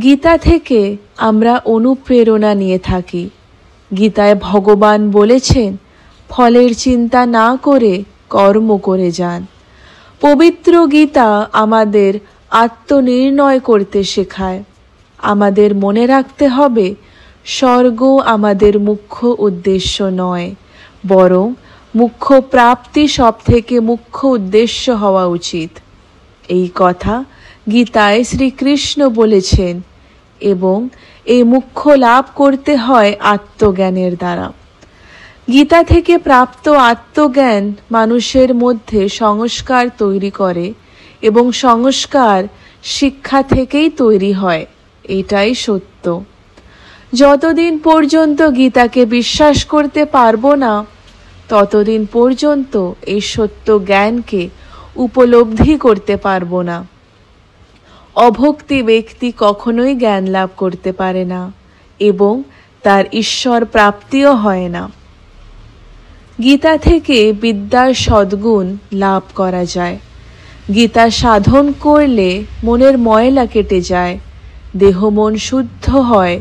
গীতা থেকে আমরা অনুপ্রেরণা নিয়ে থাকি। গীতায় ভগবান বলেছেন, ফলের চিন্তা না করে কর্ম করে যান। পবিত্র গীতা আমাদের আত্মনির্ণয় করতে শেখায়। আমাদের মনে রাখতে হবে, স্বর্গ আমাদের মুখ্য উদ্দেশ্য নয়, বরং মুখ্য প্রাপ্তি সবথেকে মুখ্য উদ্দেশ্য হওয়া উচিত। এই কথা গীতায় শ্রীকৃষ্ণ বলেছেন এবং এই মুখ্য লাভ করতে হয় আত্মজ্ঞানের দ্বারা। গীতা থেকে প্রাপ্ত আত্মজ্ঞান মানুষের মধ্যে সংস্কার তৈরি করে এবং সংস্কার শিক্ষা থেকেই তৈরি হয়। এটাই সত্য। যতদিন পর্যন্ত গীতাকে বিশ্বাস করতে পারবো না, ততদিন পর্যন্ত এই সত্য জ্ঞানকে উপলব্ধি করতে পারবো না। অভক্তি ব্যক্তি কখনোই জ্ঞান লাভ করতে পারে না এবং তার ঈশ্বর প্রাপ্তিও হয় না। গীতা থেকে বিদ্যার সদ্গুণ লাভ করা যায়। গীতা সাধন করলে মনের ময়লা কেটে যায়, দেহ মন শুদ্ধ হয়,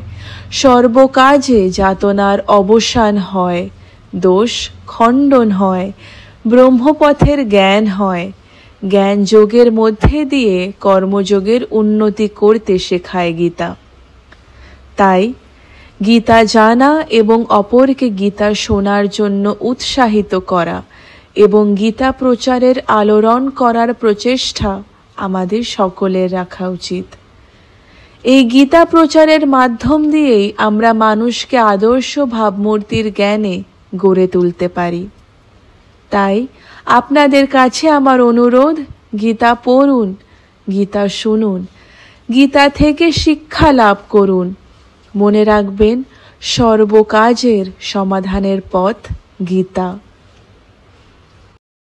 সর্বকাজে যাতনার অবসান হয়, দোষ খণ্ডন হয়, ব্রহ্মপথের জ্ঞান হয়। জ্ঞান যোগের মধ্যে দিয়ে কর্মযোগের উন্নতি করতে শেখায় গীতা। তাই গীতা জানা এবং অপরকে গীতা শোনার জন্য উৎসাহিত করা এবং গীতা প্রচারের আলোড়ন করার প্রচেষ্টা আমাদের সকলের রাখা উচিত। এই গীতা প্রচারের মাধ্যম দিয়েই আমরা মানুষকে আদর্শ ভাবমূর্তির জ্ঞানে গড়ে তুলতে পারি। তাই আপনাদের কাছে আমার অনুরোধ, গীতা পড়ুন, গীতা শুনুন, গীতা থেকে শিক্ষা লাভ করুন। মনে রাখবেন, সর্বকাজের সমাধানের পথ গীতা।